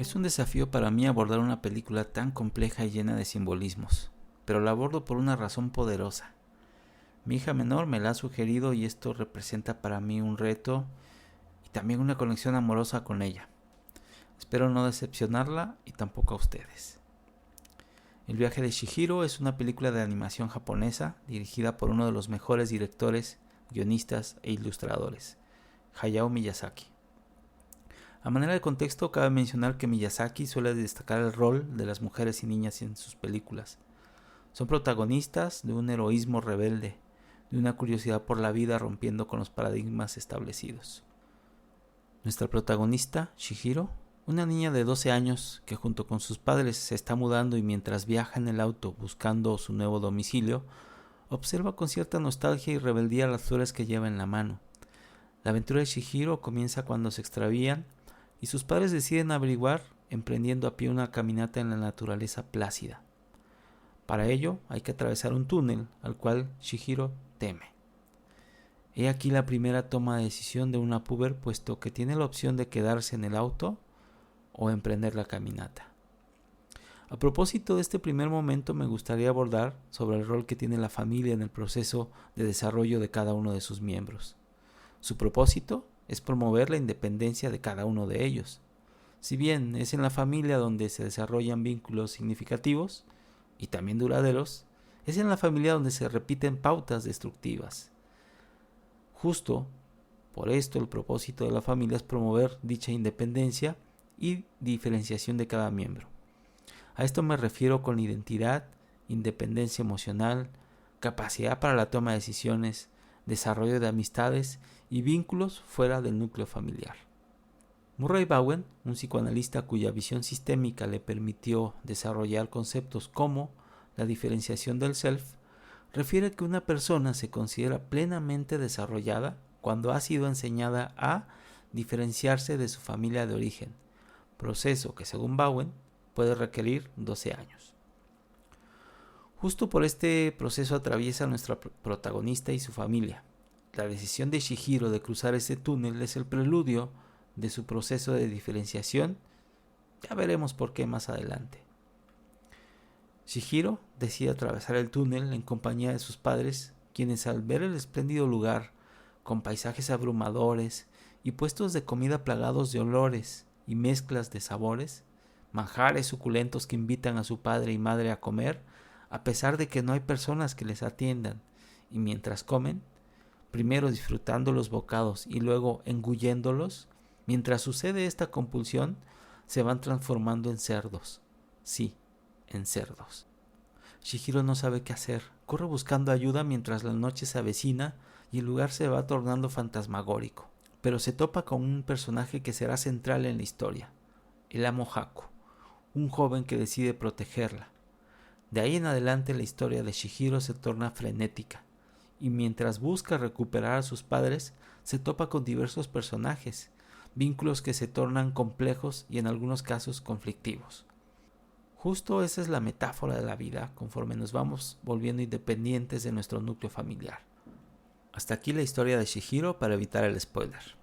Es un desafío para mí abordar una película tan compleja y llena de simbolismos, pero la abordo por una razón poderosa. Mi hija menor me la ha sugerido y esto representa para mí un reto y también una conexión amorosa con ella. Espero no decepcionarla y tampoco a ustedes. El viaje de Chihiro es una película de animación japonesa dirigida por uno de los mejores directores, guionistas e ilustradores, Hayao Miyazaki. A manera de contexto, cabe mencionar que Miyazaki suele destacar el rol de las mujeres y niñas en sus películas. Son protagonistas de un heroísmo rebelde, de una curiosidad por la vida rompiendo con los paradigmas establecidos. Nuestra protagonista, Chihiro, una niña de 12 años que junto con sus padres se está mudando y mientras viaja en el auto buscando su nuevo domicilio, observa con cierta nostalgia y rebeldía las flores que lleva en la mano. La aventura de Chihiro comienza cuando se extravían y sus padres deciden averiguar emprendiendo a pie una caminata en la naturaleza plácida. Para ello hay que atravesar un túnel al cual Chihiro teme. He aquí la primera toma de decisión de una puber, puesto que tiene la opción de quedarse en el auto o emprender la caminata. A propósito de este primer momento, me gustaría abordar sobre el rol que tiene la familia en el proceso de desarrollo de cada uno de sus miembros. Su propósito es promover la independencia de cada uno de ellos. Si bien es en la familia donde se desarrollan vínculos significativos y también duraderos, es en la familia donde se repiten pautas destructivas. Justo por esto el propósito de la familia es promover dicha independencia y diferenciación de cada miembro. A esto me refiero con identidad, independencia emocional, capacidad para la toma de decisiones, desarrollo de amistades y vínculos fuera del núcleo familiar. Murray Bowen, un psicoanalista cuya visión sistémica le permitió desarrollar conceptos como la diferenciación del self, refiere que una persona se considera plenamente desarrollada cuando ha sido enseñada a diferenciarse de su familia de origen, proceso que según Bowen puede requerir 12 años. Justo por este proceso atraviesa nuestra protagonista y su familia. La decisión de Chihiro de cruzar ese túnel es el preludio de su proceso de diferenciación. Ya veremos por qué más adelante. Chihiro decide atravesar el túnel en compañía de sus padres, quienes al ver el espléndido lugar, con paisajes abrumadores y puestos de comida plagados de olores y mezclas de sabores, manjares suculentos que invitan a su padre y madre a comer, a pesar de que no hay personas que les atiendan, y mientras comen, primero disfrutando los bocados y luego engulléndolos, mientras sucede esta compulsión, se van transformando en cerdos. Sí, en cerdos. Chihiro no sabe qué hacer. Corre buscando ayuda mientras la noche se avecina y el lugar se va tornando fantasmagórico. Pero se topa con un personaje que será central en la historia, el amo Haku, un joven que decide protegerla. De ahí en adelante la historia de Chihiro se torna frenética, y mientras busca recuperar a sus padres, se topa con diversos personajes, vínculos que se tornan complejos y en algunos casos conflictivos. Justo esa es la metáfora de la vida conforme nos vamos volviendo independientes de nuestro núcleo familiar. Hasta aquí la historia de Chihiro para evitar el spoiler.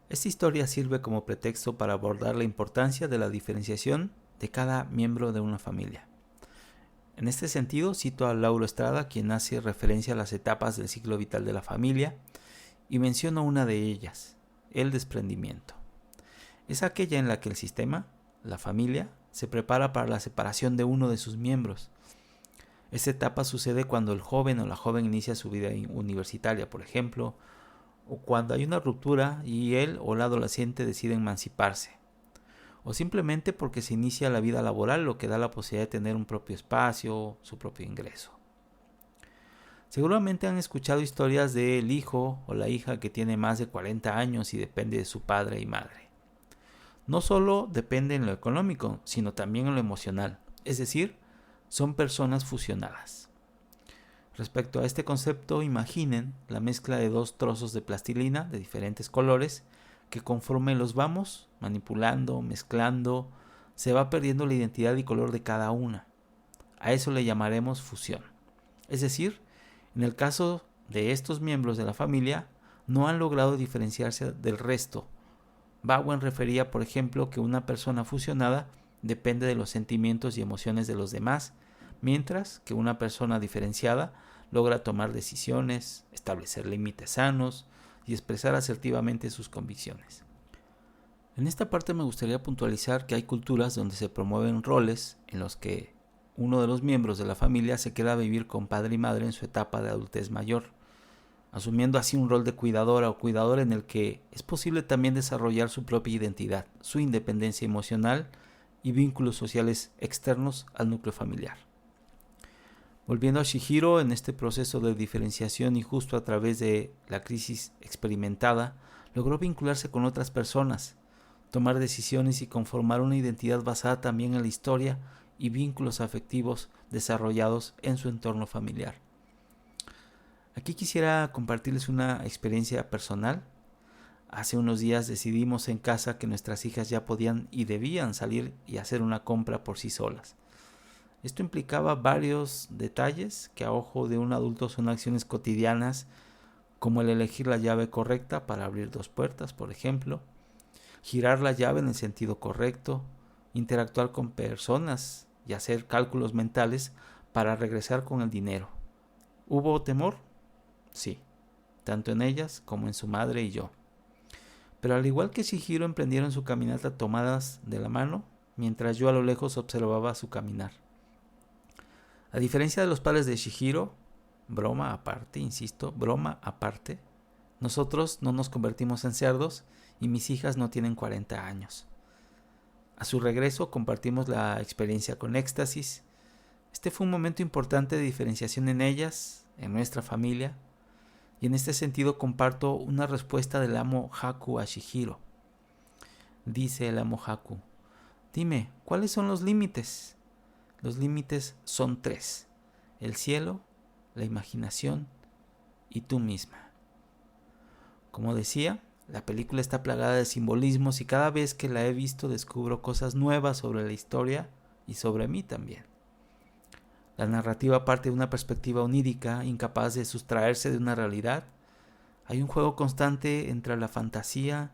Esta historia sirve como pretexto para abordar la importancia de la diferenciación de cada miembro de una familia. En este sentido, cito a Lauro Estrada, quien hace referencia a las etapas del ciclo vital de la familia, y menciono una de ellas, el desprendimiento. Es aquella en la que el sistema, la familia, se prepara para la separación de uno de sus miembros. Esta etapa sucede cuando el joven o la joven inicia su vida universitaria, por ejemplo, o cuando hay una ruptura y él o la adolescente decide emanciparse, o simplemente porque se inicia la vida laboral, lo que da la posibilidad de tener un propio espacio, su propio ingreso. Seguramente han escuchado historias del hijo o la hija que tiene más de 40 años y depende de su padre y madre. No solo depende en lo económico, sino también en lo emocional, es decir, son personas fusionadas. Respecto a este concepto, imaginen la mezcla de dos trozos de plastilina de diferentes colores que conforme los vamos manipulando, mezclando, se va perdiendo la identidad y color de cada una. A eso le llamaremos fusión. Es decir, en el caso de estos miembros de la familia, no han logrado diferenciarse del resto, Bowen refería, por ejemplo, que una persona fusionada depende de los sentimientos y emociones de los demás, mientras que una persona diferenciada logra tomar decisiones, establecer límites sanos y expresar asertivamente sus convicciones. En esta parte me gustaría puntualizar que hay culturas donde se promueven roles en los que uno de los miembros de la familia se queda a vivir con padre y madre en su etapa de adultez mayor, asumiendo así un rol de cuidadora o cuidador en el que es posible también desarrollar su propia identidad, su independencia emocional y vínculos sociales externos al núcleo familiar. Volviendo a Chihiro, en este proceso de diferenciación y justo a través de la crisis experimentada, logró vincularse con otras personas, tomar decisiones y conformar una identidad basada también en la historia y vínculos afectivos desarrollados en su entorno familiar. Aquí quisiera compartirles una experiencia personal. Hace unos días decidimos en casa que nuestras hijas ya podían y debían salir y hacer una compra por sí solas. Esto implicaba varios detalles que a ojo de un adulto son acciones cotidianas, como el elegir la llave correcta para abrir 2 puertas, por ejemplo, girar la llave en el sentido correcto, interactuar con personas y hacer cálculos mentales para regresar con el dinero. ¿Hubo temor? Sí, tanto en ellas como en su madre y yo. Pero al igual que Chihiro, emprendieron su caminata tomadas de la mano, mientras yo a lo lejos observaba su caminar. A diferencia de los padres de Chihiro, broma aparte, insisto, broma aparte, nosotros no nos convertimos en cerdos y mis hijas no tienen 40 años. A su regreso compartimos la experiencia con éxtasis. Este fue un momento importante de diferenciación en ellas, en nuestra familia, y en este sentido comparto una respuesta del amo Haku a Chihiro. Dice el amo Haku: dime, ¿cuáles son los límites? Los límites son 3: el cielo, la imaginación y tú misma. Como decía, la película está plagada de simbolismos y cada vez que la he visto descubro cosas nuevas sobre la historia y sobre mí también. La narrativa parte de una perspectiva onírica, incapaz de sustraerse de una realidad. Hay un juego constante entre la fantasía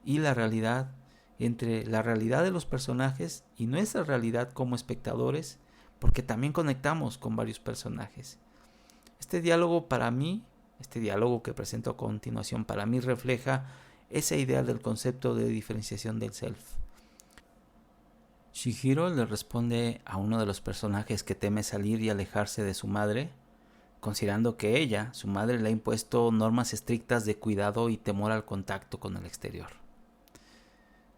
y la realidad, entre la realidad de los personajes y nuestra realidad como espectadores, porque también conectamos con varios personajes. Este diálogo que presento a continuación, para mí refleja esa idea del concepto de diferenciación del self. Chihiro le responde a uno de los personajes que teme salir y alejarse de su madre, considerando que ella, su madre, le ha impuesto normas estrictas de cuidado y temor al contacto con el exterior.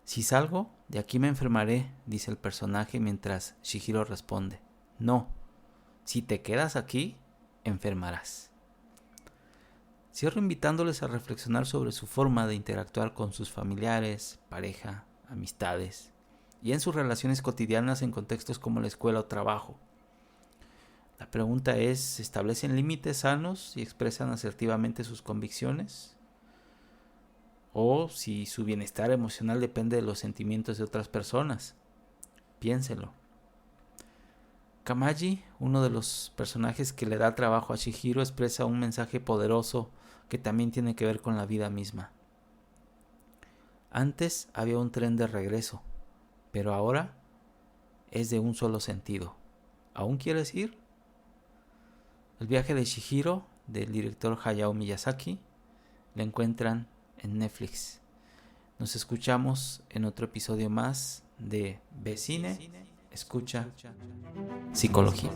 Si salgo, de aquí me enfermaré, dice el personaje mientras Chihiro responde: no, si te quedas aquí, enfermarás. Cierro invitándoles a reflexionar sobre su forma de interactuar con sus familiares, pareja, amistades y en sus relaciones cotidianas en contextos como la escuela o trabajo. La pregunta es: ¿establecen límites sanos y expresan asertivamente sus convicciones? O si su bienestar emocional depende de los sentimientos de otras personas. Piénsenlo. Kamaji, uno de los personajes que le da trabajo a Chihiro, expresa un mensaje poderoso que también tiene que ver con la vida misma. Antes había un tren de regreso, pero ahora es de un solo sentido. ¿Aún quieres ir? El viaje de Chihiro, del director Hayao Miyazaki, lo encuentran en Netflix. Nos escuchamos en otro episodio más de Ve Cine, Escucha Psicología.